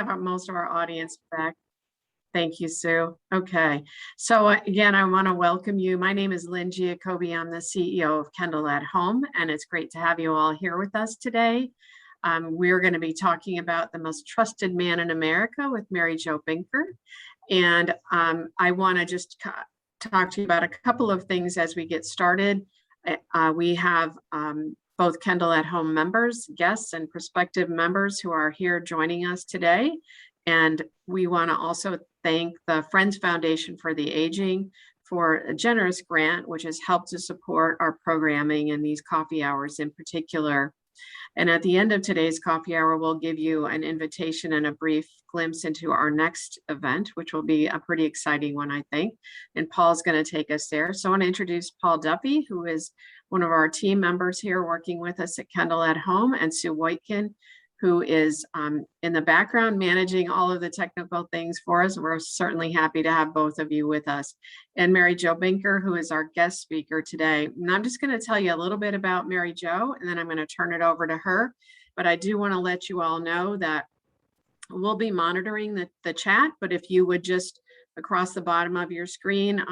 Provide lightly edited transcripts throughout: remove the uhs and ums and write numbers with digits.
have most of our audience back. Thank you, Sue. Okay, so again, I want to welcome you. My name is Lynn Giacobbe. I'm the CEO of Kendal at Home, and it's great to have you all here with us today. We're going to be talking about the most trusted man in America with Mary Jo Binker. And I want to just talk to you about a couple of things as we get started. We have both Kendal at Home members, guests, and prospective members who are here joining us today. And we want to also thank the Friends Foundation for the Aging for a generous grant, which has helped to support our programming and these coffee hours in particular. And at the end of today's coffee hour, we'll give you an invitation and a brief glimpse into our next event, which will be a pretty exciting one, I think. And Paul's going to take us there. So I want to introduce Paul Duffy, who is one of our team members here working with us at Kendal at Home, and Sue Whitekin, who is in the background managing all of the technical things for us. We're certainly happy to have both of you with us. And Mary Jo Binker, who is our guest speaker today. And I'm just going to tell you a little bit about Mary Jo, and then I'm going to turn it over to her. But I do want to let you all know that we'll be monitoring the chat, but if you would just across the bottom of your screen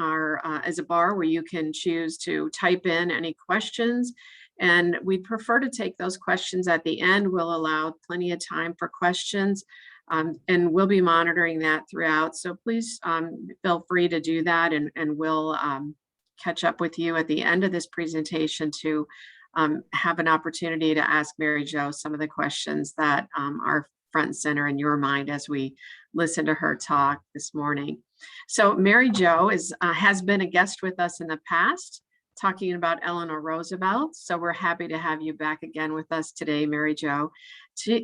is a bar where you can choose to type in any questions. And we'd prefer to take those questions at the end. We'll allow plenty of time for questions, and we'll be monitoring that throughout. So please feel free to do that, and we'll catch up with you at the end of this presentation to have an opportunity to ask Mary Jo some of the questions that are front and center in your mind as we listen to her talk this morning. So Mary Jo has been a guest with us in the past, talking about Eleanor Roosevelt. So we're happy to have you back again with us today, Mary Jo.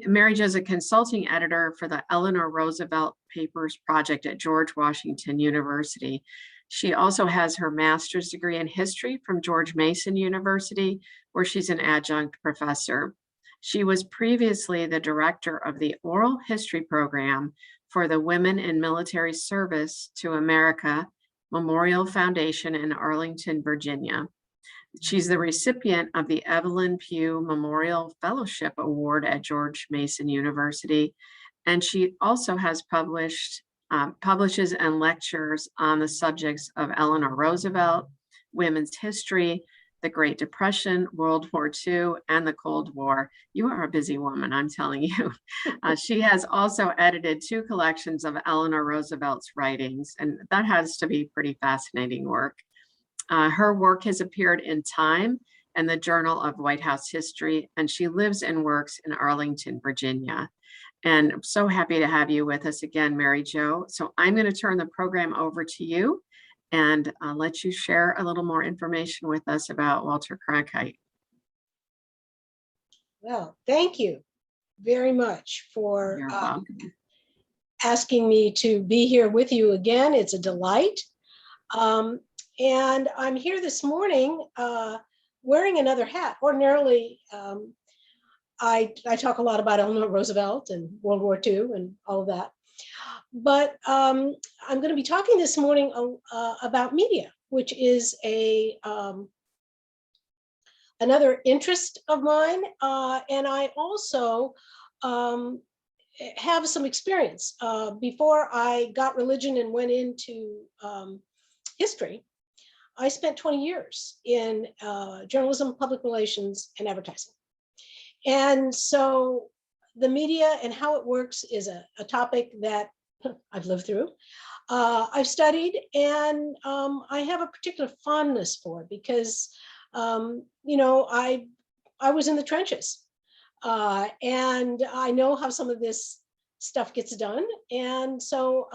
Mary Jo is a consulting editor for the Eleanor Roosevelt Papers Project at George Washington University. She also has her master's degree in history from George Mason University, where she's an adjunct professor. She was previously the director of the oral history program for the Women in Military Service to America Memorial Foundation in Arlington, Virginia. She's the recipient of the Evelyn Pugh Memorial Fellowship Award at George Mason University. And she also has publishes and lectures on the subjects of Eleanor Roosevelt, women's history, the Great Depression, World War II, and the Cold War. You are a busy woman, I'm telling you. She has also edited 2 collections of Eleanor Roosevelt's writings, and that has to be pretty fascinating work. Her work has appeared in Time and the Journal of White House History, and she lives and works in Arlington, Virginia. And I'm so happy to have you with us again, Mary Jo. So I'm going to turn the program over to you and let you share a little more information with us about Walter Cronkite. Well, thank you very much for asking me to be here with you again. It's a delight. And I'm here this morning wearing another hat. Ordinarily, I talk a lot about Eleanor Roosevelt and World War II and all of that. But I'm going to be talking this morning about media, which is another interest of mine. And I also have some experience. Before I got religion and went into history, I spent 20 years in journalism, public relations, and advertising. And so the media and how it works is a topic that I've lived through, I've studied, and I have a particular fondness for it because, you know, I was in the trenches, and I know how some of this stuff gets done. And so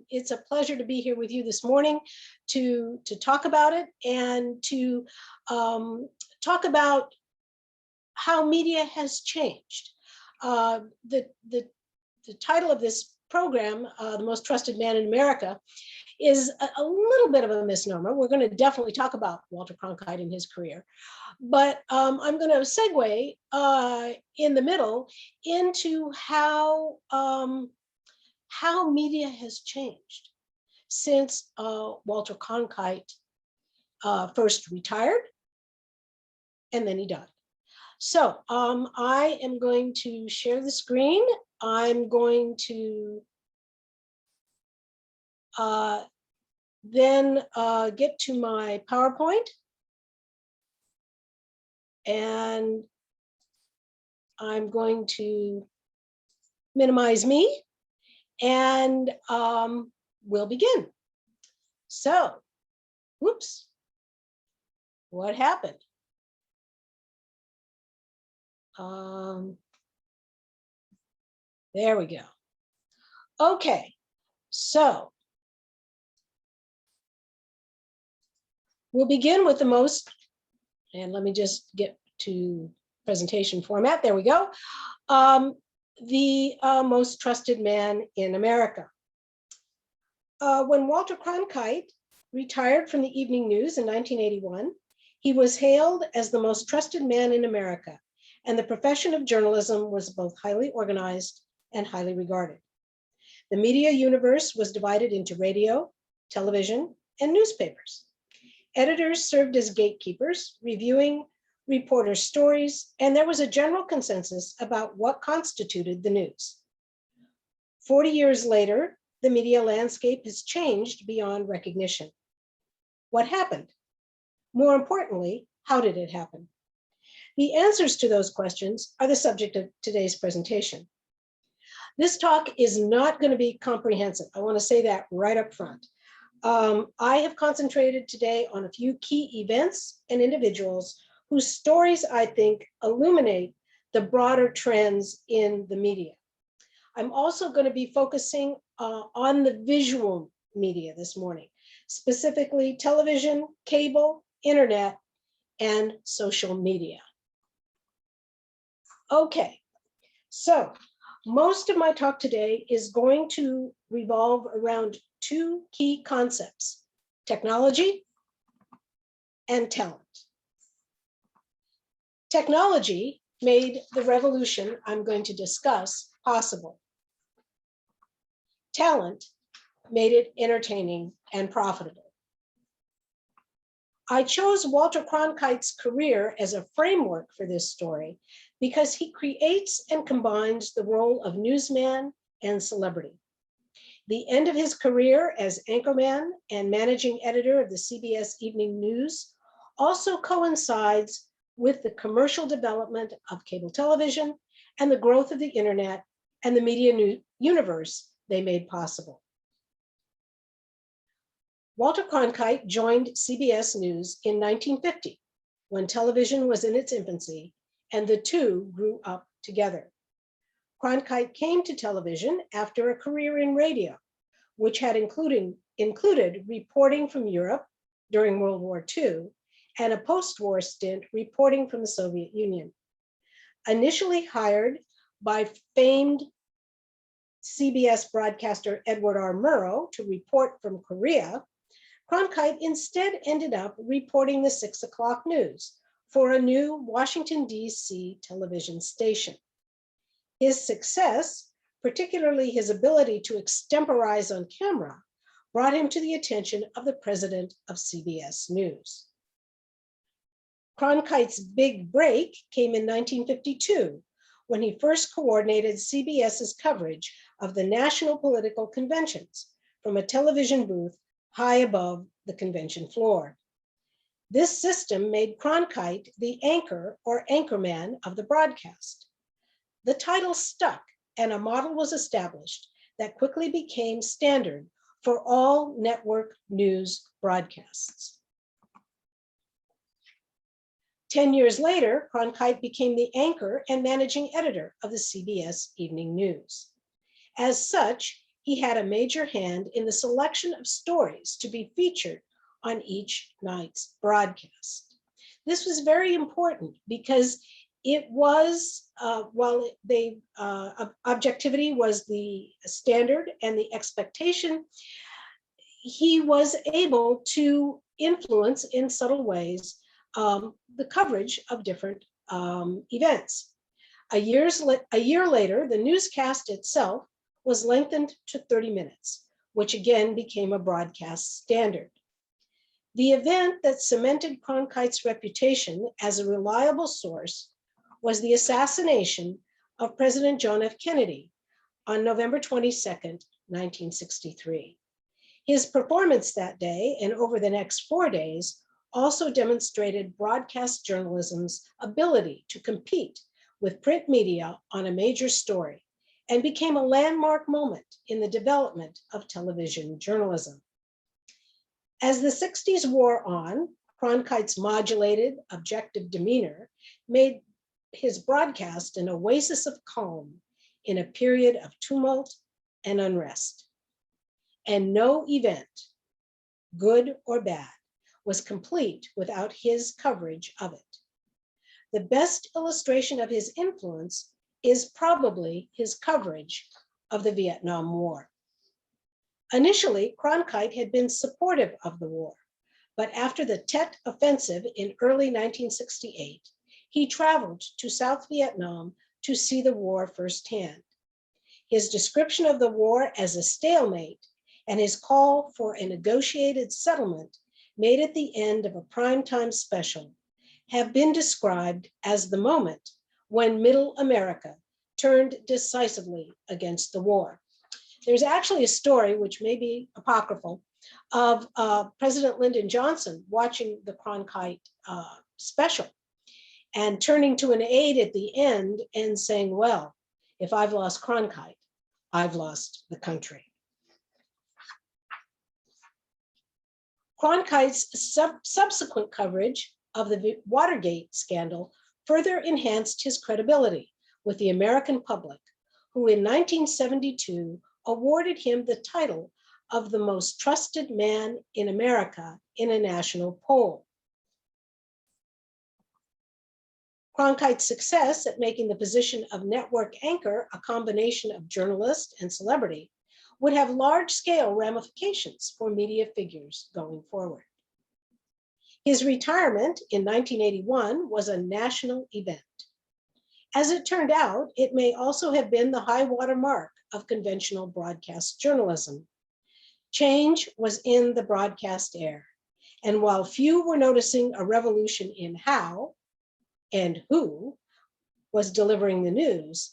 it's a pleasure to be here with you this morning to talk about it and to talk about how media has changed. The title of this program, The Most Trusted Man in America, is a little bit of a misnomer. We're going to definitely talk about Walter Cronkite and his career, but I'm going to segue in the middle into how media has changed since Walter Cronkite first retired and then he died. So I am going to share the screen I'm going to then get to my PowerPoint. And I'm going to minimize me and we'll begin. So, whoops, what happened? There we go. Okay, so we'll begin with the most, and let me just get to presentation format. There we go. The most trusted man in America. When Walter Cronkite retired from the evening news in 1981, he was hailed as the most trusted man in America, and the profession of journalism was both highly organized and highly regarded. The media universe was divided into radio, television, and newspapers. Editors served as gatekeepers, reviewing reporters' stories, and there was a general consensus about what constituted the news. 40 years later, the media landscape has changed beyond recognition. What happened? More importantly, how did it happen? The answers to those questions are the subject of today's presentation. This talk is not going to be comprehensive. I want to say that right up front. I have concentrated today on a few key events and individuals whose stories I think illuminate the broader trends in the media. I'm also going to be focusing on the visual media this morning, specifically television, cable, internet, and social media. Okay, so most of my talk today is going to revolve around two key concepts: technology and talent. Technology made the revolution I'm going to discuss possible. Talent made it entertaining and profitable. I chose Walter Cronkite's career as a framework for this story because he creates and combines the role of newsman and celebrity. The end of his career as anchorman and managing editor of the CBS Evening News also coincides with the commercial development of cable television and the growth of the internet and the media universe they made possible. Walter Cronkite joined CBS News in 1950 when television was in its infancy, and the two grew up together. Cronkite came to television after a career in radio, which had included reporting from Europe during World War II and a post-war stint reporting from the Soviet Union. Initially hired by famed CBS broadcaster Edward R. Murrow to report from Korea, Cronkite instead ended up reporting the 6 o'clock news for a new Washington, D.C. television station. His success, particularly his ability to extemporize on camera, brought him to the attention of the president of CBS News. Cronkite's big break came in 1952, when he first coordinated CBS's coverage of the national political conventions from a television booth high above the convention floor. This system made Cronkite the anchor or anchorman of the broadcast. The title stuck, and a model was established that quickly became standard for all network news broadcasts. 10 years later, Cronkite became the anchor and managing editor of the CBS Evening News. As such, he had a major hand in the selection of stories to be featured on each night's broadcast. This was very important because it was, while objectivity was the standard and the expectation, he was able to influence in subtle ways the coverage of different events. A year later, the newscast itself was lengthened to 30 minutes, which again became a broadcast standard. The event that cemented Cronkite's reputation as a reliable source was the assassination of President John F. Kennedy on November 22nd, 1963. His performance that day and over the next 4 days also demonstrated broadcast journalism's ability to compete with print media on a major story and became a landmark moment in the development of television journalism. As the 60s wore on, Cronkite's modulated, objective demeanor made his broadcast an oasis of calm in a period of tumult and unrest. And no event, good or bad, was complete without his coverage of it. The best illustration of his influence is probably his coverage of the Vietnam War. Initially, Cronkite had been supportive of the war, but after the Tet Offensive in early 1968, he traveled to South Vietnam to see the war firsthand. His description of the war as a stalemate and his call for a negotiated settlement made at the end of a primetime special have been described as the moment when Middle America turned decisively against the war. There's actually a story, which may be apocryphal, of President Lyndon Johnson watching the Cronkite special and turning to an aide at the end and saying, well, if I've lost Cronkite, I've lost the country. Cronkite's subsequent coverage of the Watergate scandal further enhanced his credibility with the American public, who in 1972 awarded him the title of the most trusted man in America in a national poll. Cronkite's success at making the position of network anchor a combination of journalist and celebrity would have large-scale ramifications for media figures going forward. His retirement in 1981 was a national event. As it turned out, it may also have been the high water mark of conventional broadcast journalism. Change was in the broadcast air, and while few were noticing a revolution in how and who was delivering the news,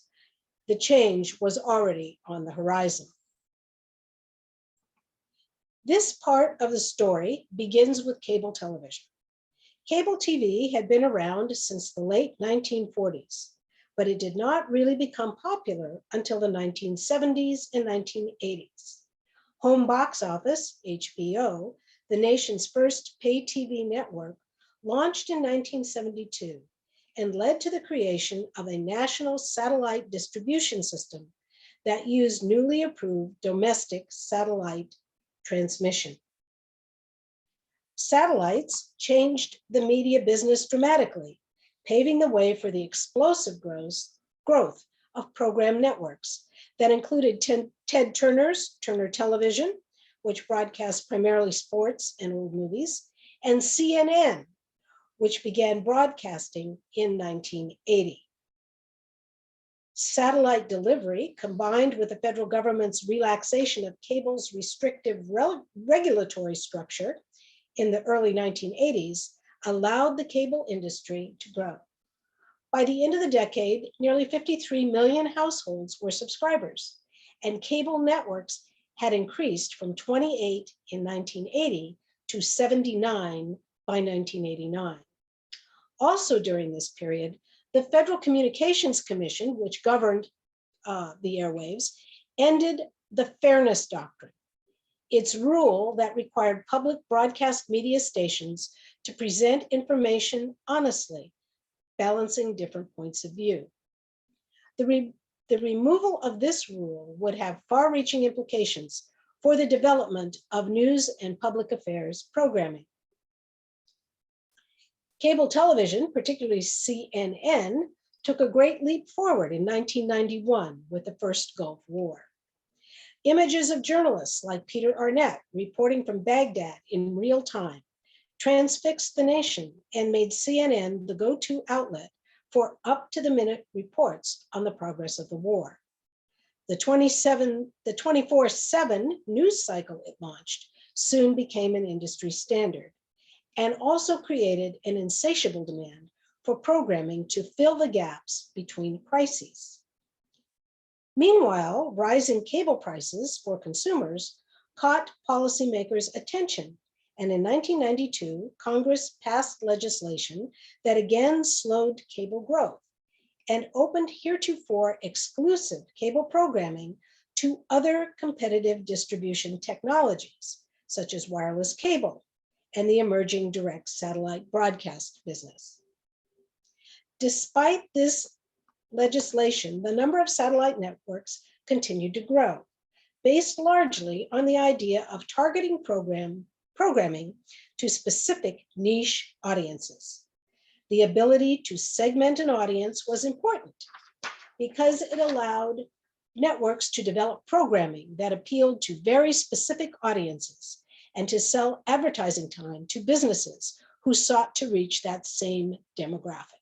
the change was already on the horizon. This part of the story begins with cable television. Cable TV had been around since the late 1940s, but it did not really become popular until the 1970s and 1980s. Home Box Office, HBO, the nation's first pay TV network, launched in 1972 and led to the creation of a national satellite distribution system that used newly approved domestic satellite transmission. Satellites changed the media business dramatically, paving the way for the explosive growth of program networks that included Ted Turner's Turner Television, which broadcast primarily sports and old movies, and CNN, which began broadcasting in 1980. Satellite delivery, combined with the federal government's relaxation of cable's restrictive regulatory structure in the early 1980s, allowed the cable industry to grow. By the end of the decade, nearly 53 million households were subscribers, and cable networks had increased from 28 in 1980 to 79 by 1989. Also during this period, the Federal Communications Commission, which governed the airwaves, ended the Fairness Doctrine, its rule that required public broadcast media stations to present information honestly, balancing different points of view. The removal of this rule would have far-reaching implications for the development of news and public affairs programming. Cable television, particularly CNN, took a great leap forward in 1991 with the first Gulf War. Images of journalists like Peter Arnett reporting from Baghdad in real time transfixed the nation and made CNN the go-to outlet for up-to-the-minute reports on the progress of the war. The 24/7 news cycle it launched soon became an industry standard and also created an insatiable demand for programming to fill the gaps between crises. Meanwhile, rising cable prices for consumers caught policymakers' attention, and in 1992, Congress passed legislation that again slowed cable growth and opened heretofore exclusive cable programming to other competitive distribution technologies, such as wireless cable and the emerging direct satellite broadcast business. Despite this legislation, the number of satellite networks continued to grow, based largely on the idea of targeting programming to specific niche audiences. The ability to segment an audience was important because it allowed networks to develop programming that appealed to very specific audiences and to sell advertising time to businesses who sought to reach that same demographic.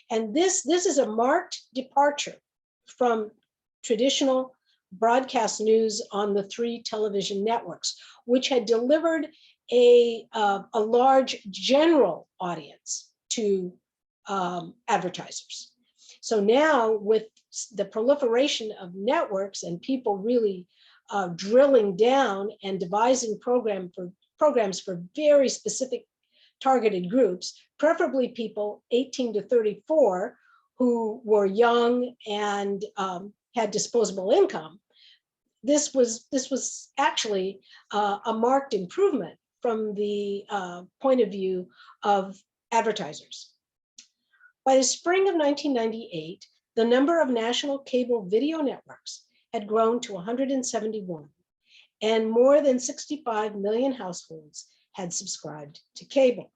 And this is a marked departure from traditional broadcast news on the 3 television networks, which had delivered a large general audience to advertisers. So now, with the proliferation of networks and people really drilling down and devising programs for very specific targeted groups, preferably people 18 to 34 who were young and had disposable income, this was actually a marked improvement from the point of view of advertisers. By the spring of 1998, the number of national cable video networks had grown to 171, and more than 65 million households had subscribed to cable.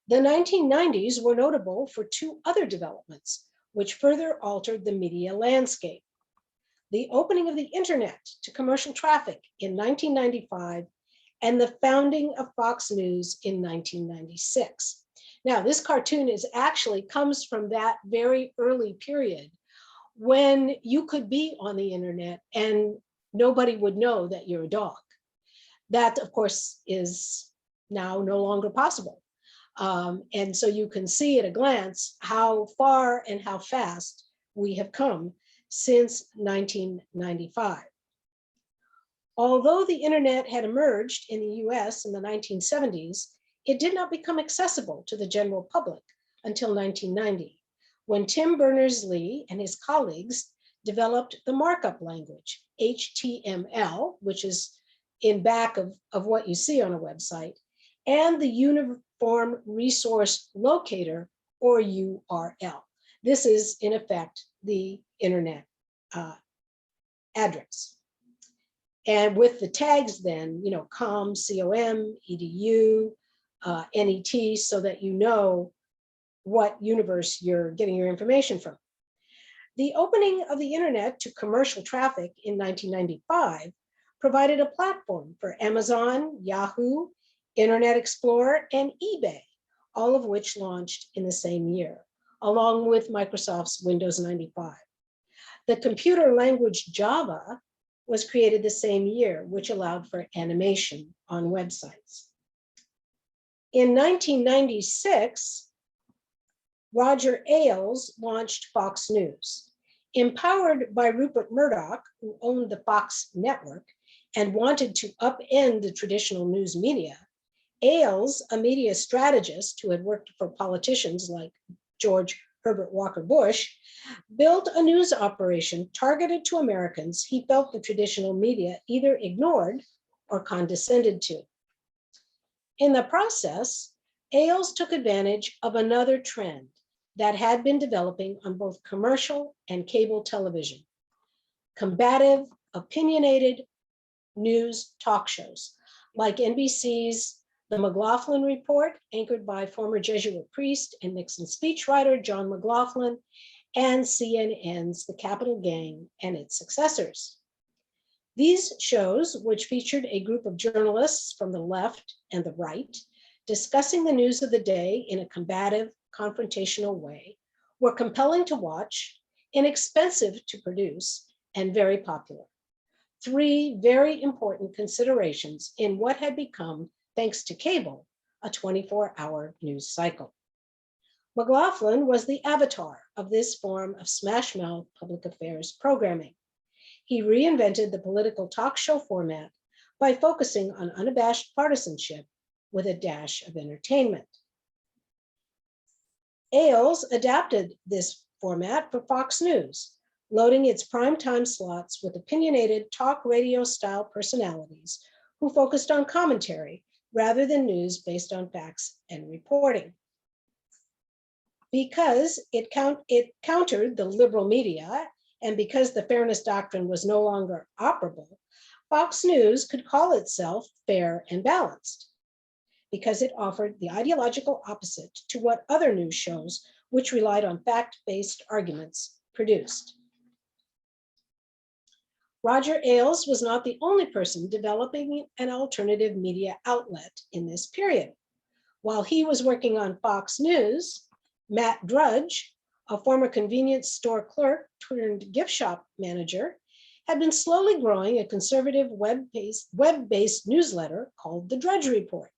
The 1990s were notable for 2 other developments, which further altered the media landscape. The opening of the internet to commercial traffic in 1995 and the founding of Fox News in 1996. Now, this cartoon comes from that very early period when you could be on the internet and nobody would know that you're a dog. That, of course, is now no longer possible. And so you can see at a glance how far and how fast we have come since 1995. Although the internet had emerged in the US in the 1970s, it did not become accessible to the general public until 1990, when Tim Berners-Lee and his colleagues developed the markup language, HTML, which is in back of what you see on a website, and the Uniform Resource Locator, or URL. This is, in effect, the internet address. And with the tags then, com, com, edu, net, so that you know what universe you're getting your information from. The opening of the internet to commercial traffic in 1995 provided a platform for Amazon, Yahoo, Internet Explorer, and eBay, all of which launched in the same year, along with Microsoft's Windows 95. The computer language Java was created the same year, which allowed for animation on websites. In 1996, Roger Ailes launched Fox News. Empowered by Rupert Murdoch, who owned the Fox network and wanted to upend the traditional news media, Ailes, a media strategist who had worked for politicians like George Herbert Walker Bush, built a news operation targeted to Americans he felt the traditional media either ignored or condescended to. In the process, Ailes took advantage of another trend that had been developing on both commercial and cable television: combative, opinionated news talk shows like NBC's The McLaughlin Report, anchored by former Jesuit priest and Nixon speechwriter John McLaughlin, and CNN's The Capitol Gang and its successors. These shows, which featured a group of journalists from the left and the right, discussing the news of the day in a combative, confrontational way, were compelling to watch, inexpensive to produce, and very popular. 3 very important considerations in what had become, thanks to cable, a 24-hour news cycle. McLaughlin was the avatar of this form of smash mouth public affairs programming. He reinvented the political talk show format by focusing on unabashed partisanship with a dash of entertainment. Ailes adapted this format for Fox News, loading its primetime slots with opinionated talk radio style personalities who focused on commentary rather than news based on facts and reporting. Because it countered the liberal media, and because the fairness doctrine was no longer operable, Fox News could call itself fair and balanced, because it offered the ideological opposite to what other news shows, which relied on fact-based arguments, produced. Roger Ailes was not the only person developing an alternative media outlet in this period. While he was working on Fox News, Matt Drudge, a former convenience store clerk turned gift shop manager, had been slowly growing a conservative web-based newsletter called the Drudge Report.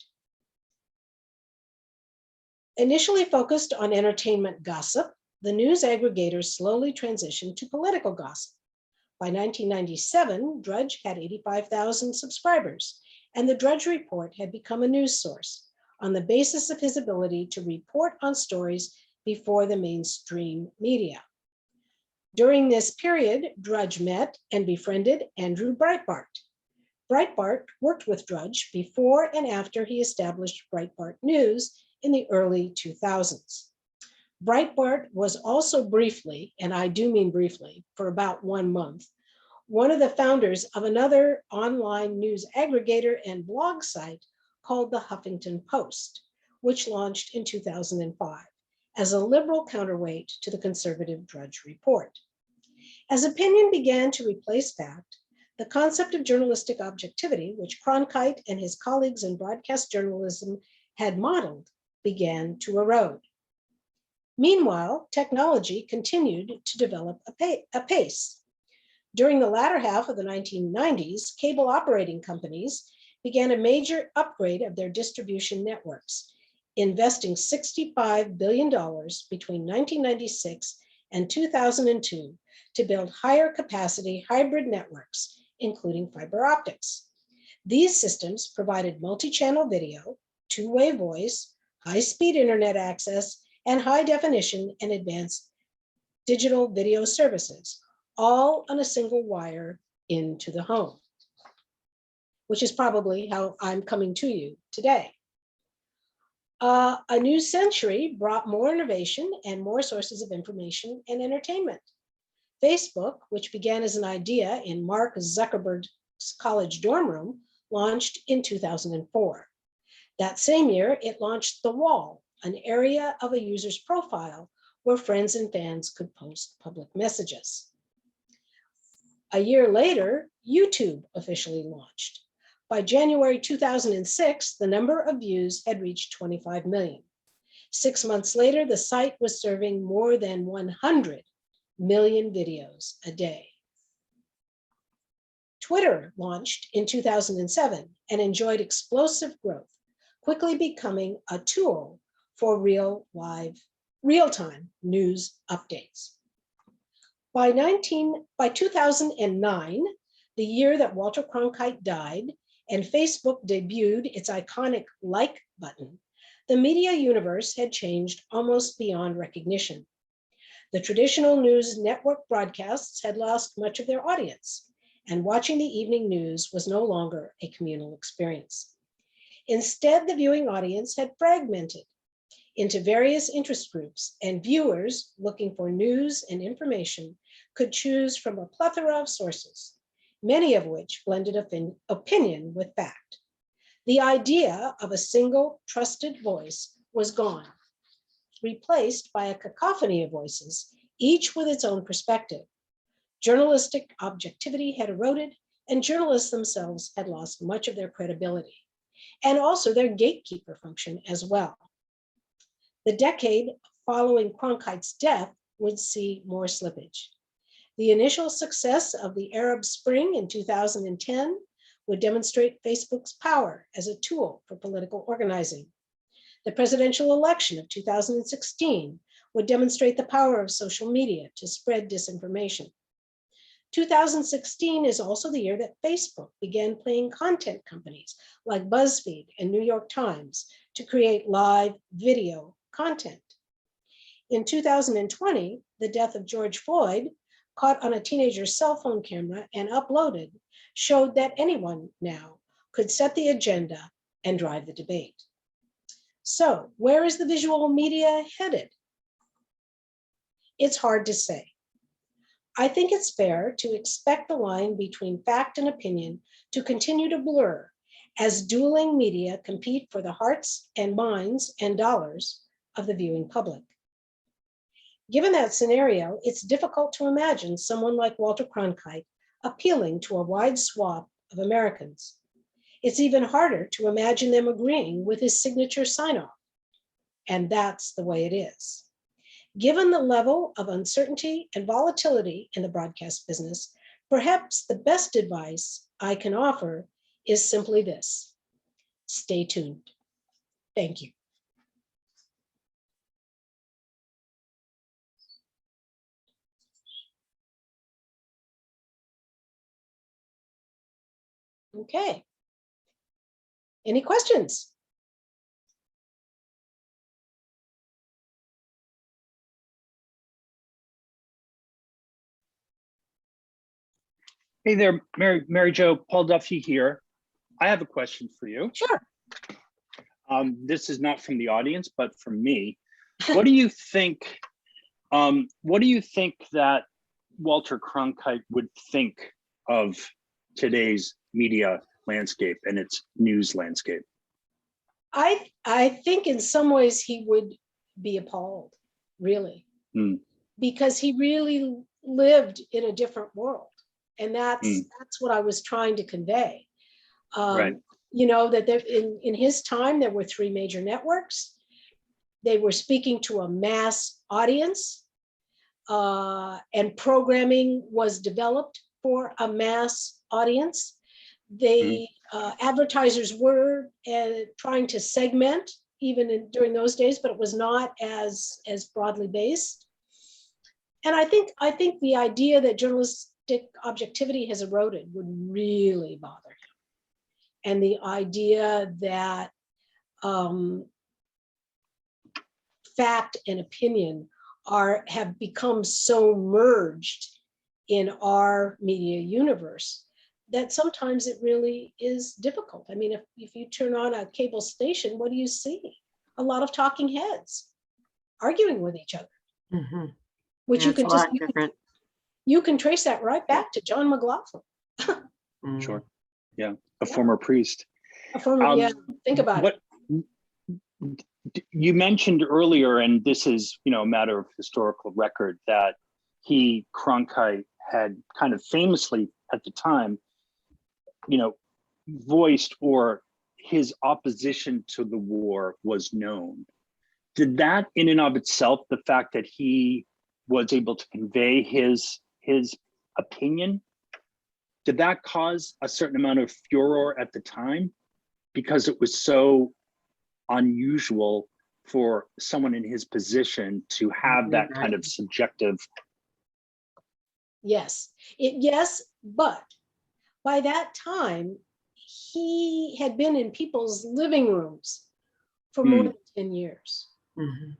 Initially focused on entertainment gossip, the news aggregator slowly transitioned to political gossip. By 1997, Drudge had 85,000 subscribers, and the Drudge Report had become a news source on the basis of his ability to report on stories before the mainstream media. During this period, Drudge met and befriended Andrew Breitbart. Breitbart worked with Drudge before and after he established Breitbart News in the early 2000s. Breitbart was also briefly, and I do mean briefly, for about 1 month, one of the founders of another online news aggregator and blog site called the Huffington Post, which launched in 2005 as a liberal counterweight to the conservative Drudge Report. As opinion began to replace fact, the concept of journalistic objectivity, which Cronkite and his colleagues in broadcast journalism had modeled, began to erode. Meanwhile, technology continued to develop apace. During the latter half of the 1990s, cable operating companies began a major upgrade of their distribution networks, investing $65 billion between 1996 and 2002 to build higher capacity hybrid networks, including fiber optics. These systems provided multi-channel video, two-way voice, high-speed internet access, and high definition and advanced digital video services, all on a single wire into the home, which is probably how I'm coming to you today. A new century brought more innovation and more sources of information and entertainment. Facebook, which began as an idea in Mark Zuckerberg's college dorm room, launched in 2004. That same year, it launched The Wall, an area of a user's profile where friends and fans could post public messages. A year later, YouTube officially launched. By January 2006, the number of views had reached 25 million. 6 months later, the site was serving more than 100 million videos a day. Twitter launched in 2007 and enjoyed explosive growth, quickly becoming a tool for real-time news updates. By 2009, the year that Walter Cronkite died and Facebook debuted its iconic like button, the media universe had changed almost beyond recognition. The traditional news network broadcasts had lost much of their audience, and watching the evening news was no longer a communal experience. Instead, the viewing audience had fragmented into various interest groups, and viewers looking for news and information could choose from a plethora of sources, many of which blended opinion with fact. The idea of a single trusted voice was gone, replaced by a cacophony of voices, each with its own perspective. Journalistic objectivity had eroded, and journalists themselves had lost much of their credibility, and also their gatekeeper function as well. The decade following Cronkite's death would see more slippage. The initial success of the Arab Spring in 2010 would demonstrate Facebook's power as a tool for political organizing. The presidential election of 2016 would demonstrate the power of social media to spread disinformation. 2016 is also the year that Facebook began paying content companies like BuzzFeed and New York Times to create live video content. In 2020, the death of George Floyd, caught on a teenager's cell phone camera and uploaded, showed that anyone now could set the agenda and drive the debate. So, where is the visual media headed? It's hard to say. I think it's fair to expect the line between fact and opinion to continue to blur as dueling media compete for the hearts and minds and dollars of the viewing public. Given that scenario, it's difficult to imagine someone like Walter Cronkite appealing to a wide swath of Americans. It's even harder to imagine them agreeing with his signature sign-off. And that's the way it is. Given the level of uncertainty and volatility in the broadcast business, perhaps the best advice I can offer is simply this: stay tuned. Thank you. Okay. Any questions? Hey there, Mary Jo, Paul Duffy here. I have a question for you. Sure. This is not from the audience, but from me. What do you think? What do you think that Walter Cronkite would think of today's media landscape and its news landscape? I think in some ways he would be appalled, really, because he really lived in a different world. And that's what I was trying to convey. Right. You know, that there, in his time, there were 3 major networks. They were speaking to a mass audience, and programming was developed for a mass audience. They advertisers were trying to segment even during those days, but it was not as broadly based. And I think the idea that journalistic objectivity has eroded would really bother him. And the idea that fact and opinion have become so merged in our media universe that sometimes it really is difficult. I mean, if you turn on a cable station, what do you see? A lot of talking heads arguing with each other, which you can trace that right back to John McLaughlin. Sure. Yeah. A former priest. A former, yeah. Think about it. You mentioned earlier, and this is, you know, a matter of historical record, that Cronkite had kind of famously at the time, you know, voiced, or his opposition to the war was known. Did that in and of itself, the fact that he was able to convey his opinion, did that cause a certain amount of furor at the time? Because it was so unusual for someone in his position to have that kind of subjective. Yes, but by that time, he had been in people's living rooms for more than 10 years.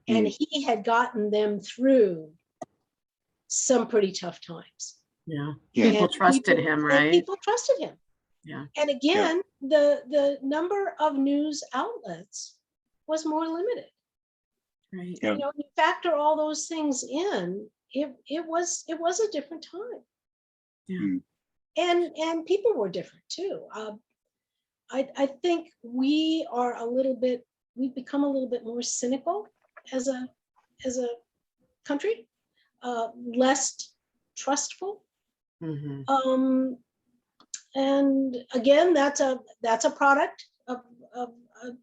And he had gotten them through some pretty tough times. Yeah. People trusted him, right? People trusted him. Yeah. And again, the number of news outlets was more limited. Right. You know, you factor all those things in, it was a different time. Yeah. And people were different too. I think we've become a little bit more cynical as a country, less trustful. And again, that's a product of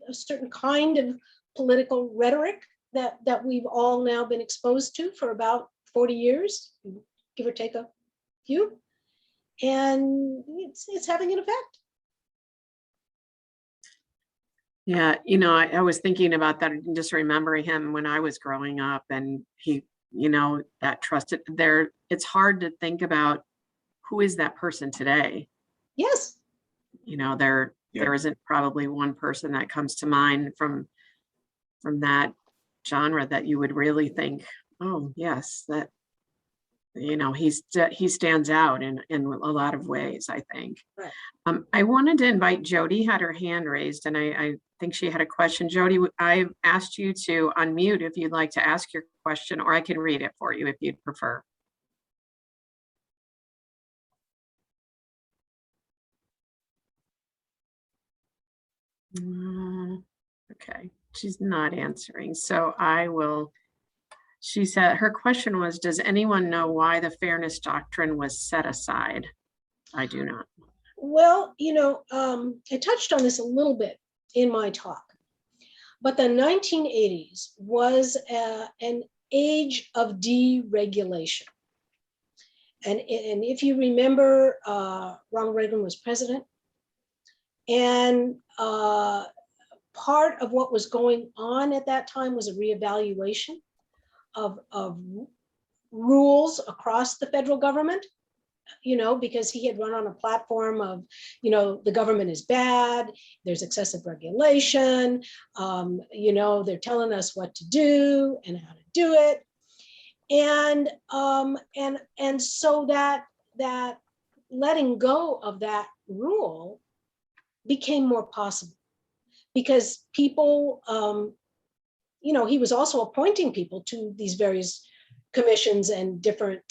a certain kind of political rhetoric that we've all now been exposed to for about 40 years, give or take a few, and it's having an effect. Yeah, I was thinking about that and just remembering him when I was growing up, and he, that trusted there. It's hard to think about who is that person today. Yes. There Yeah. there isn't probably one person that comes to mind from that genre that you would really think, oh yes, that he stands out in a lot of ways, I think. Right. I wanted to invite Jody, had her hand raised, and I think she had a question. Jody, I asked you to unmute if you'd like to ask your question, or I can read it for you if you'd prefer. Okay, she's not answering, so I will. She said her question was, does anyone know why the fairness doctrine was set aside? I do not. Well, I touched on this a little bit in my talk, but the 1980s was an age of deregulation. And if you remember, Ronald Reagan was president, and part of what was going on at that time was a reevaluation of rules across the federal government, because he had run on a platform of, the government is bad, there's excessive regulation, they're telling us what to do and how to do it. And so that letting go of that rule became more possible because people, he was also appointing people to these various commissions and different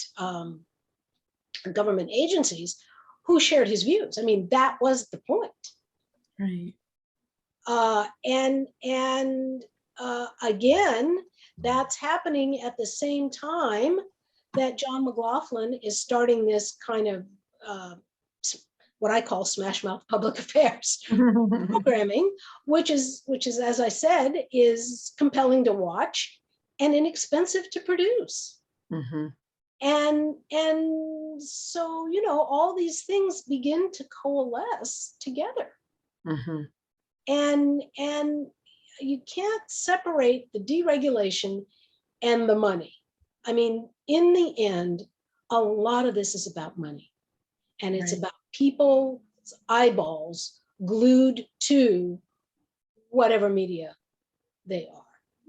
government agencies who shared his views. I mean, that was the point. Right. Again, that's happening at the same time that John McLaughlin is starting this kind of what I call smash mouth public affairs programming, which is, as I said, is compelling to watch and inexpensive to produce. Mm-hmm. And so, all these things begin to coalesce together. Mm-hmm. And you can't separate the deregulation and the money. I mean, in the end, a lot of this is about money. And it's about people's eyeballs glued to whatever media they are,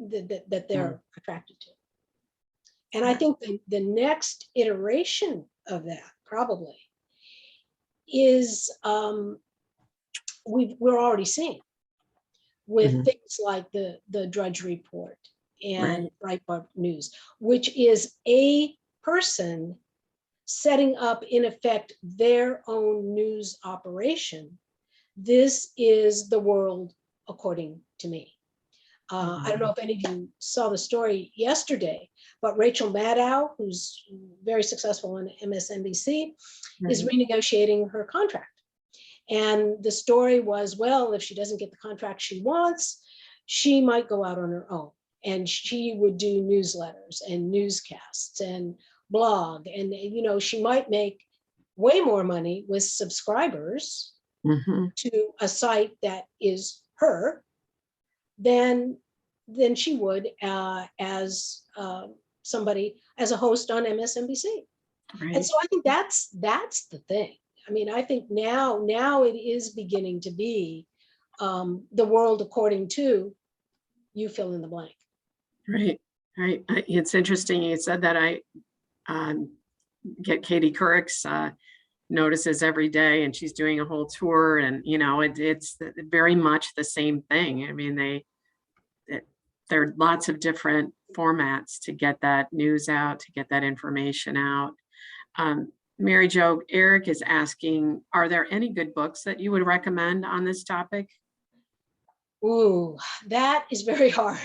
that they're attracted to. And I think the next iteration of that probably is we're already seeing with things like the Drudge Report and Breitbart News, which is a person setting up, in effect, their own news operation. This is the world according to me. I don't know if any of you saw the story yesterday, but Rachel Maddow, who's very successful on MSNBC, is renegotiating her contract. And the story was, well, if she doesn't get the contract she wants, she might go out on her own. And she would do newsletters and newscasts and blog. And, she might make way more money with subscribers to a site that is her than she would as somebody, as a host on MSNBC. And so I think that's the thing. I mean, I think now it is beginning to be the world according to you fill in the blank. Right. It's interesting you said that. I get Katie Couric's notices every day, and she's doing a whole tour, and it's very much the same thing. I mean, there are lots of different formats to get that news out, to get that information out. Mary Jo, Eric is asking, are there any good books that you would recommend on this topic? Ooh, that is very hard.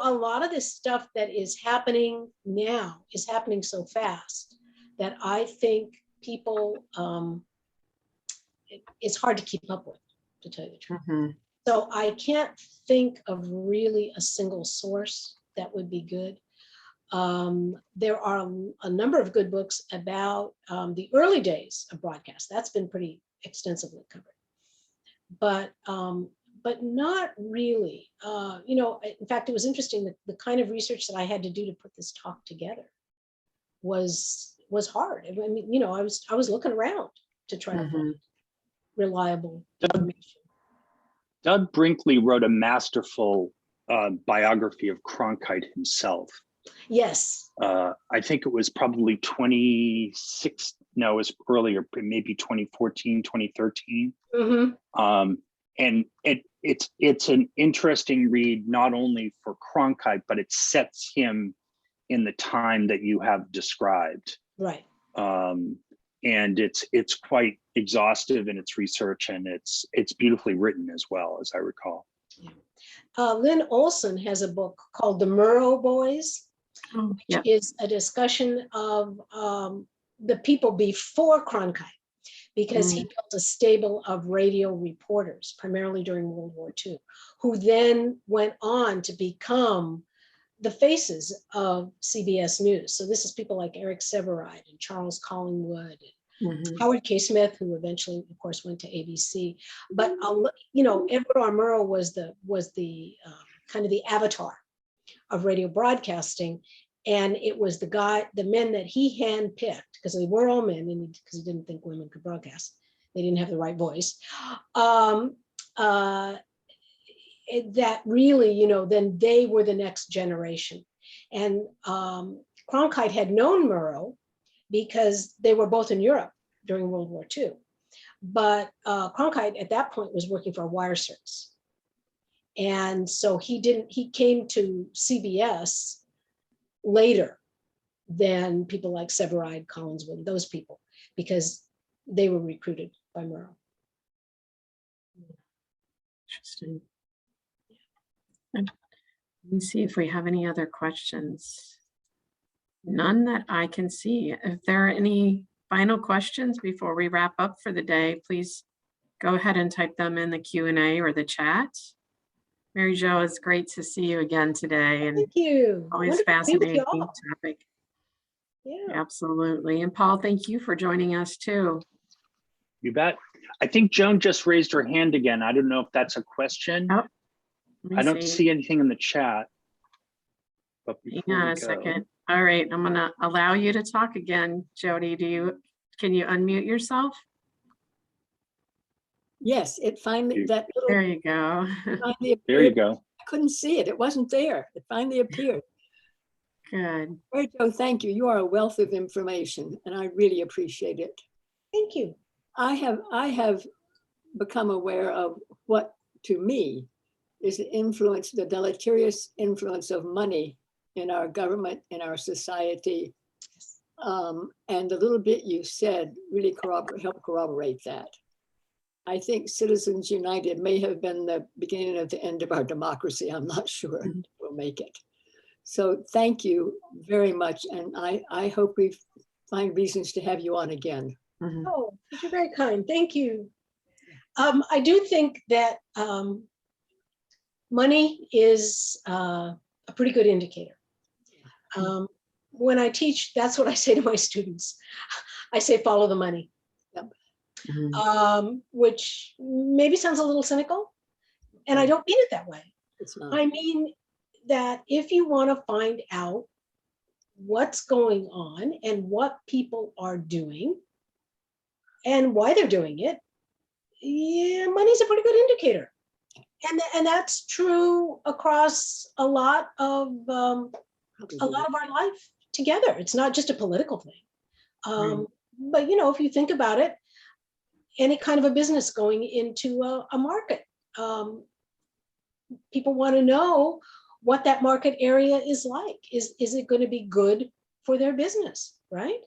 A lot of this stuff that is happening now is happening so fast that I think people, it's hard to keep up with, to tell you the truth. So I can't think of really a single source that would be good. There are a number of good books about the early days of broadcast. That's been pretty extensively covered. but not really. In fact, it was interesting that the kind of research that I had to do to put this talk together was hard. I mean, I was looking around to try to find reliable information. Doug Brinkley wrote a masterful biography of Cronkite himself. Yes. I think it was probably 26, no, it was earlier, maybe 2014, 2013. And it's an interesting read, not only for Cronkite, but it sets him in the time that you have described. Right. And it's quite exhaustive in its research, and it's beautifully written as well, as I recall. Yeah. Lynn Olson has a book called The Murrow Boys, which is a discussion of the people before Cronkite, because he built a stable of radio reporters, primarily during World War II, who then went on to become the faces of CBS News. So this is people like Eric Severide and Charles Collingwood, and Howard K. Smith, who eventually, of course, went to ABC. But Edward R. Murrow was the kind of the avatar of radio broadcasting, and it was the men that he handpicked, because they were all men, and because he didn't think women could broadcast. They didn't have the right voice. That really, then they were the next generation. And Cronkite had known Murrow because they were both in Europe during World War II. But Cronkite at that point was working for a wire service. And so he came to CBS later than people like Severide, Collinswood, those people, because they were recruited by Murrow. Interesting. Let me see if we have any other questions. None that I can see. If there are any final questions before we wrap up for the day, please go ahead and type them in the Q&A or the chat. Mary Jo, it's great to see you again today. And thank you. Always fascinating topic. Yeah. Absolutely. And Paul, thank you for joining us too. You bet. I think Joan just raised her hand again. I don't know if that's a question. Oh, I don't see anything in the chat. But hang on a second. All right, I'm gonna allow you to talk again. Jody, can you unmute yourself? Yes, it finally, that little. There you go. There you go. I couldn't see it. It wasn't there. It finally appeared. Good. Mary Jo, thank you. You are a wealth of information, and I really appreciate it. Thank you. I have become aware of what, to me, is the deleterious influence of money in our government, in our society. And the little bit you said really helped corroborate that. I think Citizens United may have been the beginning of the end of our democracy. I'm not sure we'll make it. So thank you very much. And I hope we find reasons to have you on again. Oh, you're very kind. Thank you. I do think that money is a pretty good indicator. When I teach, that's what I say to my students. I say, follow the money. Yep. Which maybe sounds a little cynical. And I don't mean it that way. It's not. I mean that if you want to find out what's going on and what people are doing and why they're doing it, yeah, money's a pretty good indicator. And that's true across a lot of our life together. It's not just a political thing. But if you think about it, any kind of a business going into a market, people want to know what that market area is like. Is it going to be good for their business, right?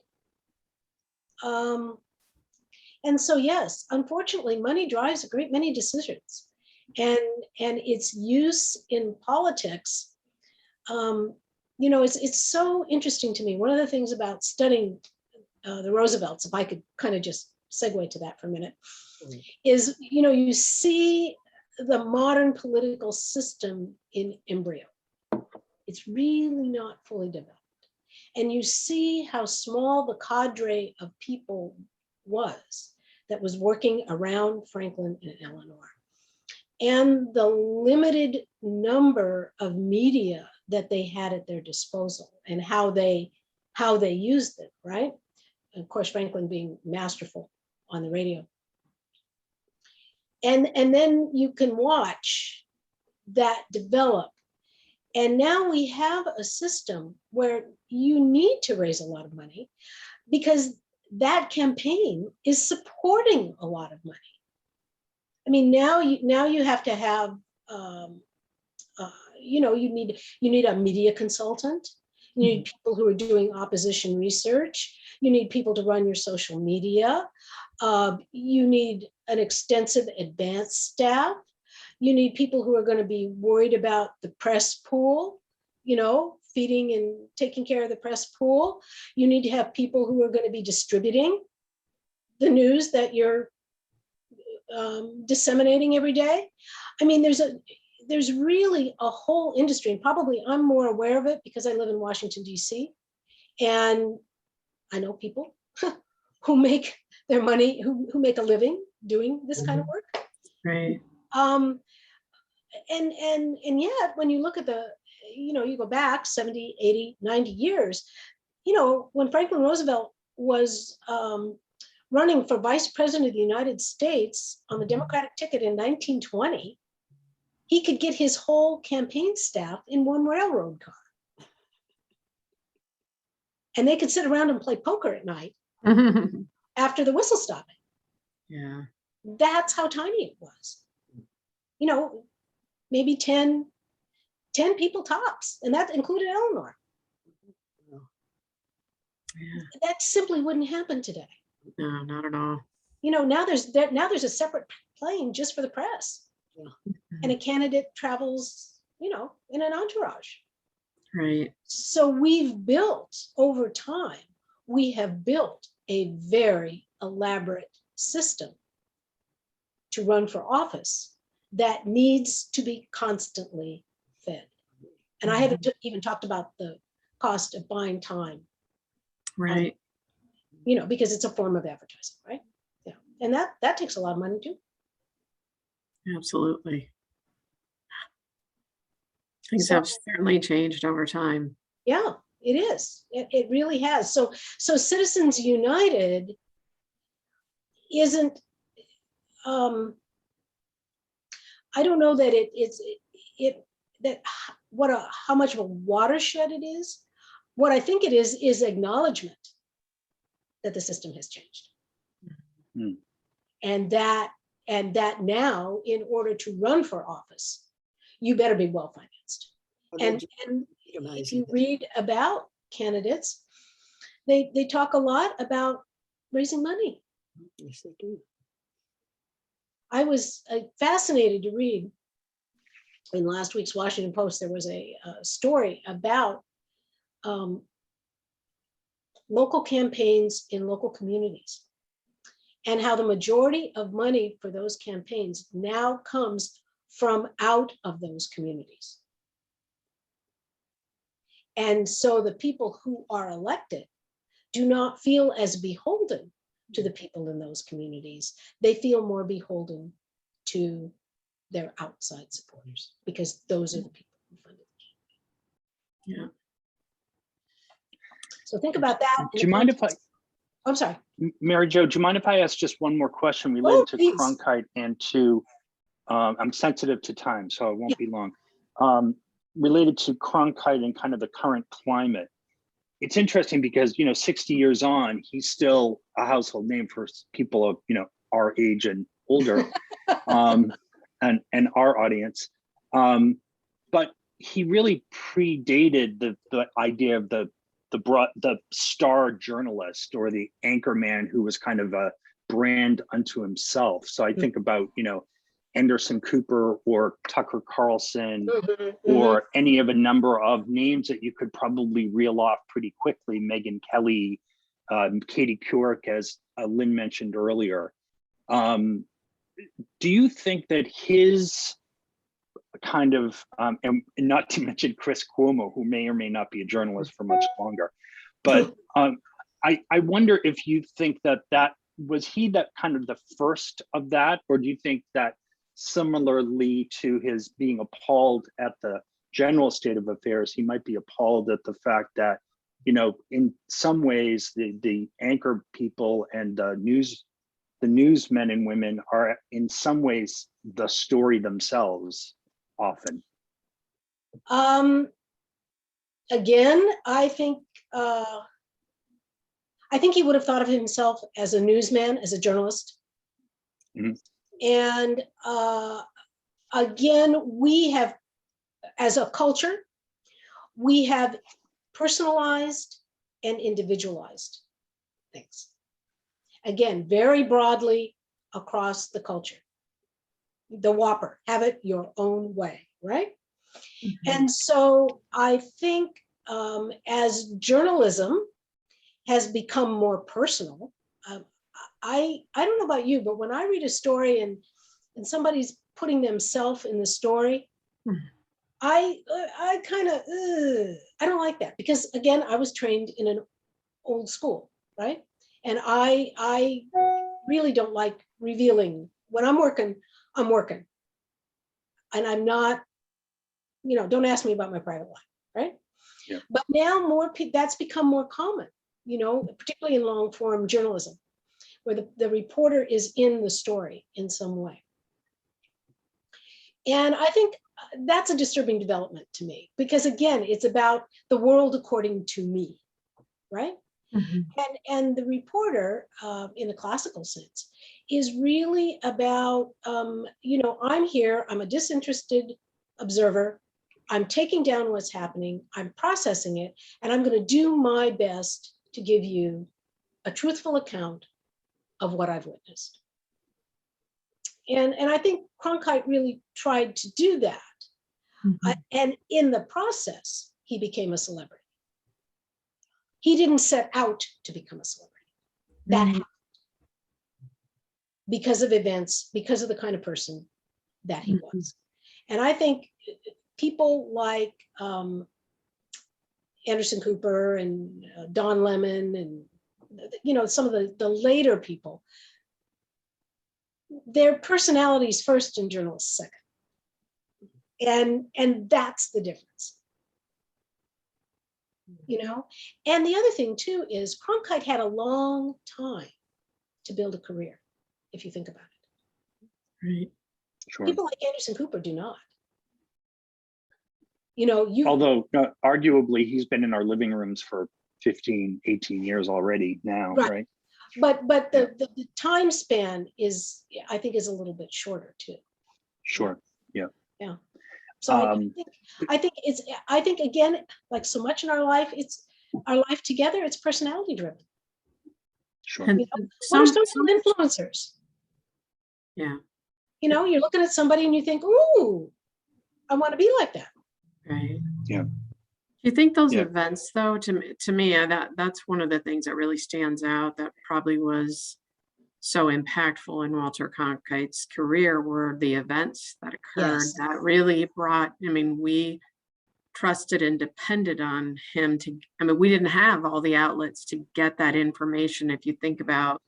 And so, yes, unfortunately, money drives a great many decisions, and its use in politics. It's so interesting to me. One of the things about studying the Roosevelts, if I could kind of just segue to that for a minute, is you see the modern political system in embryo. It's really not fully developed. And you see how small the cadre of people was that was working around Franklin and Eleanor. and the limited number of media that they had at their disposal and how they used them, right? And of course, Franklin being masterful on the radio. And then you can watch that develop. And now we have a system where you need to raise a lot of money because that campaign is supporting a lot of money. I mean, now you have to have, you need a media consultant. You need people who are doing opposition research. You need people to run your social media. You need an extensive advanced staff. You need people who are going to be worried about the press pool, feeding and taking care of the press pool. You need to have people who are going to be distributing the news that you're disseminating every day. I mean, there's really a whole industry, and probably I'm more aware of it because I live in Washington, D.C. And I know people who make their money, who make a living doing this kind of work. Right. And yet when you look at you go back 70, 80, 90 years, when Franklin Roosevelt was running for vice president of the United States on the Democratic ticket in 1920, he could get his whole campaign staff in one railroad car. And they could sit around and play poker at night after the whistle stopping. Yeah. That's how tiny it was. Maybe 10 people tops, and that included Eleanor. Yeah. That simply wouldn't happen today. No, not at all. Now there's a separate plane just for the press. And a candidate travels, in an entourage. Right. So over time, we have built a very elaborate system to run for office that needs to be constantly fed. And I haven't even talked about the cost of buying time. Right. Because it's a form of advertising, right? Yeah. And that takes a lot of money too. Absolutely. Things have certainly changed over time. Yeah, it is. It really has. So Citizens United isn't, I don't know that how much of a watershed it is. What I think it is acknowledgement that the system has changed. Mm. And that now, in order to run for office, you better be well financed. And if you read about candidates, they talk a lot about raising money. Yes, they do. I was fascinated to read in last week's Washington Post. There was a story about local campaigns in local communities and how the majority of money for those campaigns now comes from out of those communities. And so the people who are elected do not feel as beholden to the people in those communities. They feel more beholden to their outside supporters because those are the people who funded it. Yeah. So think about that. Do you mind if I'm sorry. Mary Jo, do you mind if I ask just one more question related to please. Cronkite and to, I'm sensitive to time, so it won't be long. Related to Cronkite and kind of the current climate. It's interesting because, 60 years on, he's still a household name for people of, our age and older, and our audience. But he really predated the idea of the star journalist or the anchor man who was kind of a brand unto himself. So I think about, Anderson Cooper or Tucker Carlson or any of a number of names that you could probably reel off pretty quickly. Megyn Kelly, Katie Couric, as Lynn mentioned earlier. Do you think that his kind of, and not to mention Chris Cuomo, who may or may not be a journalist for much longer, but I wonder if you think that was he that kind of the first of that, or do you think that similarly to his being appalled at the general state of affairs, he might be appalled at the fact that, you know, in some ways, the anchor people and the newsmen and women are in some ways the story themselves often. Again, I think he would have thought of himself as a newsman, as a journalist. Mhm. And again, we have, as a culture, we have personalized and individualized things. Again, very broadly across the culture. The Whopper, have it your own way, right? And so I think as journalism has become more personal, I don't know about you, but when I read a story and somebody's putting themselves in the story, I kind of, I don't like that, because again, I was trained in an old school, right? And I really don't like revealing. When I'm working, I'm working. And I'm not, you know, don't ask me about my private life, right? Yeah. But now that's become more common, you know, particularly in long form journalism, where the reporter is in the story in some way. And I think that's a disturbing development to me, because again, it's about the world according to me, right? And the reporter, in the classical sense, is really about, you know, I'm here, I'm a disinterested observer, I'm taking down what's happening, I'm processing it, and I'm going to do my best to give you a truthful account of what I've witnessed. And I think Cronkite really tried to do that. And in the process, he became a celebrity. He didn't set out to become a celebrity. That happened because of events, because of the kind of person that he was. And I think people like Anderson Cooper and Don Lemon and, you know, some of the later people, their personalities first and journalists second. And that's the difference. You know, and the other thing too is Cronkite had a long time to build a career, if you think about it. Right. Sure. People like Anderson Cooper do not. You know, although arguably he's been in our living rooms for 15, 18 years already now, right? But the time span is, I think, is a little bit shorter too. Sure. Yeah. Yeah. So I think again, like so much in our life, it's our life together, it's personality driven. Sure. You know, what are social influencers? Yeah. You know, you're looking at somebody and you think, ooh, I want to be like that. Right. Yeah. Do you think those events, though, to me, that's one of the things that really stands out that probably was so impactful in Walter Cronkite's career, were the events that occurred that really brought, I mean, we trusted and depended on him to, I mean, we didn't have all the outlets to get that information. If you think about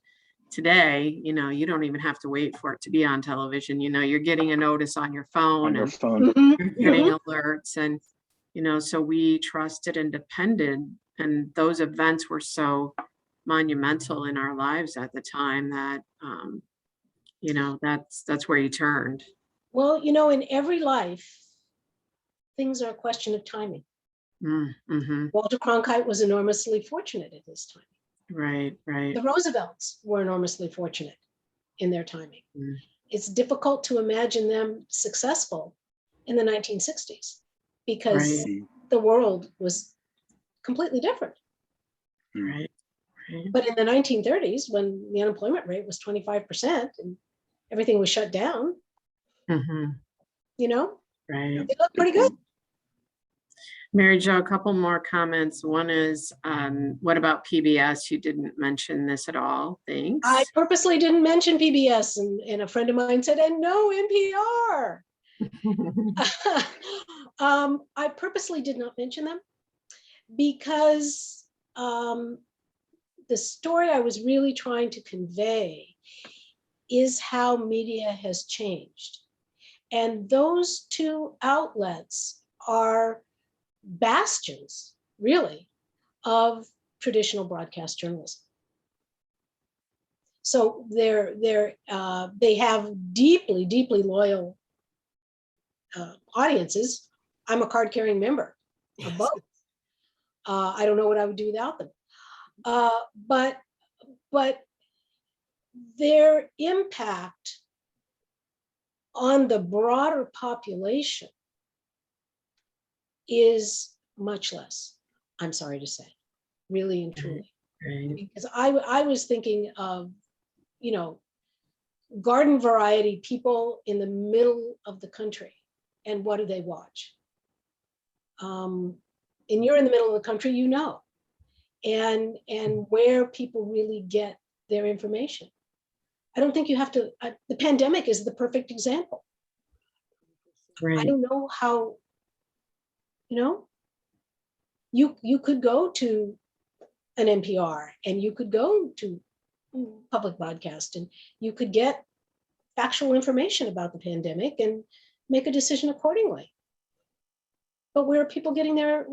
today, you know, you don't even have to wait for it to be on television. You know, you're getting a notice on your phone, On your and phone. you're getting alerts, and, you know, so we trusted and depended, and those events were so monumental in our lives at the time that, you know, that's where you turned. Well, you know, in every life, things are a question of timing. Walter Cronkite was enormously fortunate at his time. Right. The Roosevelts were enormously fortunate in their timing. It's difficult to imagine them successful in the 1960s because the world was completely different. Right. But in the 1930s, when the unemployment rate was 25% and everything was shut down, you know, it looked pretty good. Mary Jo, a couple more comments. One is, what about PBS? You didn't mention this at all. Thanks. I purposely didn't mention PBS, and a friend of mine said, and no NPR. I purposely did not mention them because the story I was really trying to convey is how media has changed. And those two outlets are bastions, really, of traditional broadcast journalism. So they have deeply, deeply loyal audiences. I'm a card-carrying member of both. I don't know what I would do without them. But their impact on the broader population is much less, I'm sorry to say, really and truly. Right. Because I was thinking of, garden variety people in the middle of the country, and what do they watch? And you're in the middle of the country, and where people really get their information. I don't think you have to, the pandemic is the perfect example. Right. I don't know how, you could go to an NPR and you could go to public broadcast and you could get factual information about the pandemic and make a decision accordingly. But where are people getting their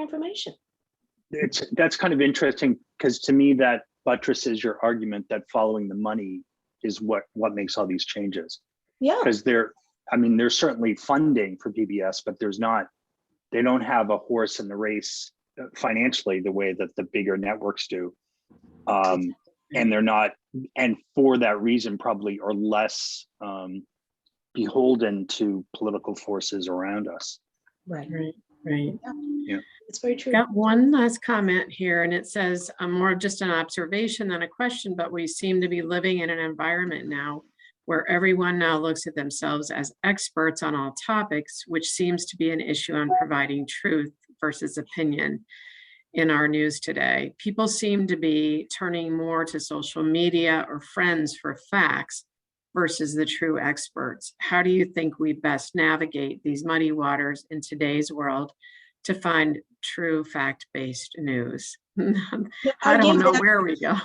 information? That's kind of interesting, because to me that buttresses your argument that following the money is what makes all these changes. Yeah. Because there's certainly funding for PBS, but they don't have a horse in the race financially the way that the bigger networks do. And they're not, and for that reason probably are less beholden to political forces around us. Right. Yeah. It's very true. Got one last comment here, and it says more of just an observation than a question, but we seem to be living in an environment now where everyone now looks at themselves as experts on all topics, which seems to be an issue on providing truth versus opinion in our news today. People seem to be turning more to social media or friends for facts versus the true experts. How do you think we best navigate these muddy waters in today's world to find true fact-based news? I don't know where we go.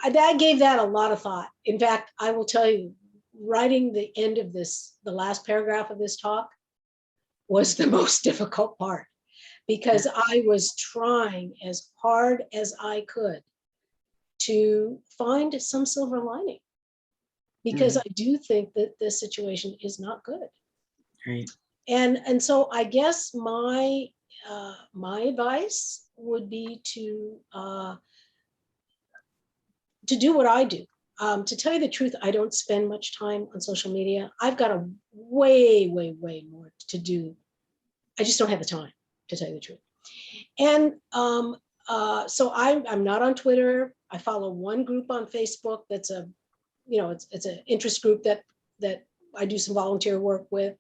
I gave that a lot of thought. In fact, I will tell you, writing the end of this, the last paragraph of this talk, was the most difficult part, because I was trying as hard as I could to find some silver lining, because I do think that this situation is not good. Right. And so I guess my advice would be to do what I do. To tell you the truth, I don't spend much time on social media. I've got a way more to do. I just don't have the time, to tell you the truth. And so I'm not on Twitter. I follow one group on Facebook that's it's an interest group that I do some volunteer work with.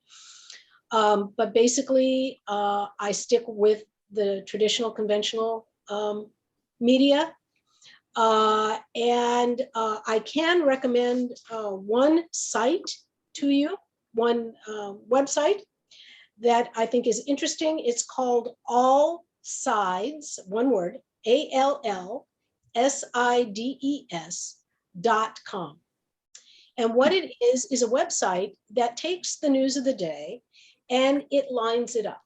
But basically, I stick with the traditional, conventional media. And I can recommend one site to you, one website that I think is interesting. It's called All Sides, one word, ALLSIDES.com. And what it is a website that takes the news of the day and it lines it up.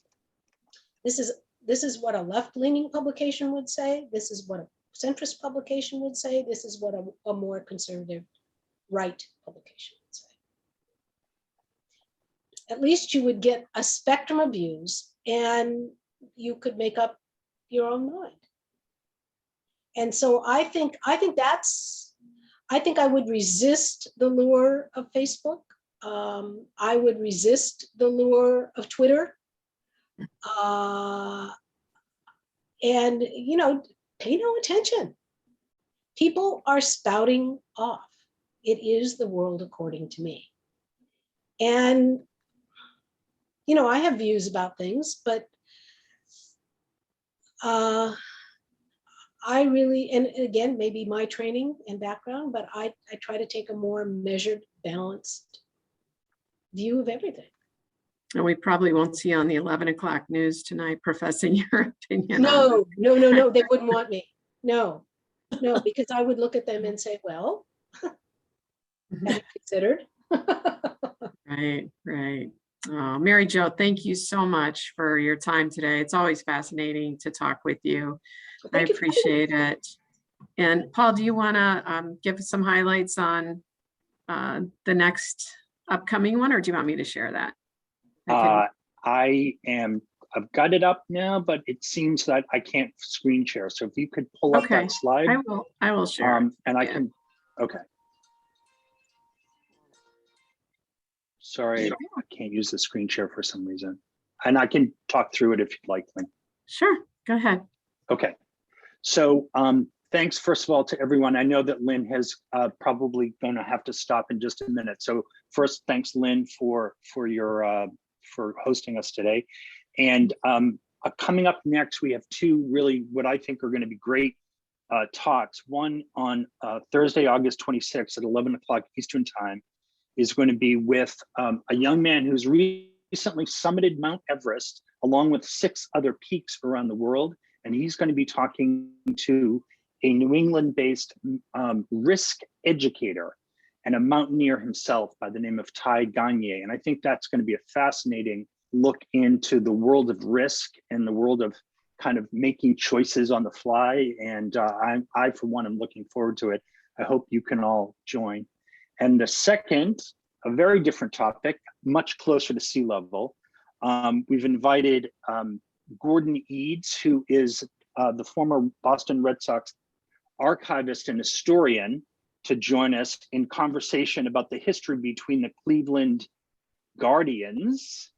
This is what a left-leaning publication would say. This is what a centrist publication would say. This is what a more conservative right publication would say. At least you would get a spectrum of views and you could make up your own mind. And so I think I would resist the lure of Facebook. I would resist the lure of Twitter. And, pay no attention. People are spouting off. It is the world according to me. And, I have views about things, but I really, and again, maybe my training and background, but I try to take a more measured, balanced view of everything. And we probably won't see you on the 11 o'clock news tonight professing your opinion. No, they wouldn't want me. No, because I would look at them and say, well, have you considered? Right, right. Oh, Mary Jo, thank you so much for your time today. It's always fascinating to talk with you. I Thank you for having me. appreciate it. And Paul, do you want to give some highlights on the next upcoming one, or do you want me to share that? I've got it up now, but it seems that I can't screen share. So if you could pull up Okay, that slide. I will share. It. And I Yeah. can, okay. Sorry, Sure. I can't use the screen share for some reason. And I can talk through it if you'd like, Lynn. Sure, go ahead. Okay. So thanks, first of all, to everyone. I know that Lynn has probably going to have to stop in just a minute. So first, thanks, Lynn, for your for hosting us today. And coming up next, we have two really what I think are going to be great talks. One on Thursday, August 26th at 11 o'clock Eastern time is going to be with a young man who's recently summited Mount Everest along with 6 other peaks around the world. And he's going to be talking to a New England-based risk educator and a mountaineer himself by the name of Ty Gagne. And I think that's going to be a fascinating look into the world of risk and the world of kind of making choices on the fly. And I, for one, am looking forward to it. I hope you can all join. And the second, a very different topic, much closer to sea level. We've invited Gordon Eads, who is the former Boston Red Sox archivist and historian, to join us in conversation about the history between the Cleveland Guardians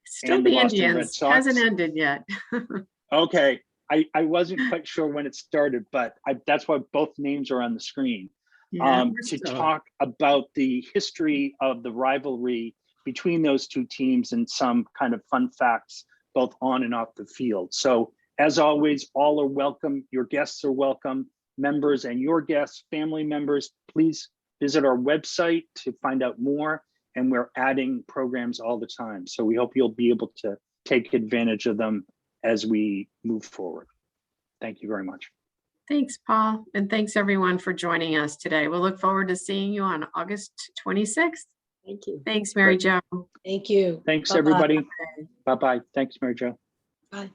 Still and the the Boston Red Indians, Sox. hasn't ended yet. Okay, I wasn't quite sure when it started, but that's why both names are on the screen. Yeah, To talk about the history of the rivalry between those two teams and some kind of fun facts, both on and off the field. So as always, all are welcome. Your guests are welcome. Members and your guests, family members, please visit our website to find out more. And we're adding programs all the time. So we hope you'll be able to take advantage of them as we move forward. Thank you very much. Thanks, Paul. And thanks everyone for joining us today. We'll look forward to seeing you on August 26th. Thank you. Thanks, Mary Jo. Thank you. Thanks, Bye-bye. everybody. Bye-bye. Thanks, Mary Jo. Bye.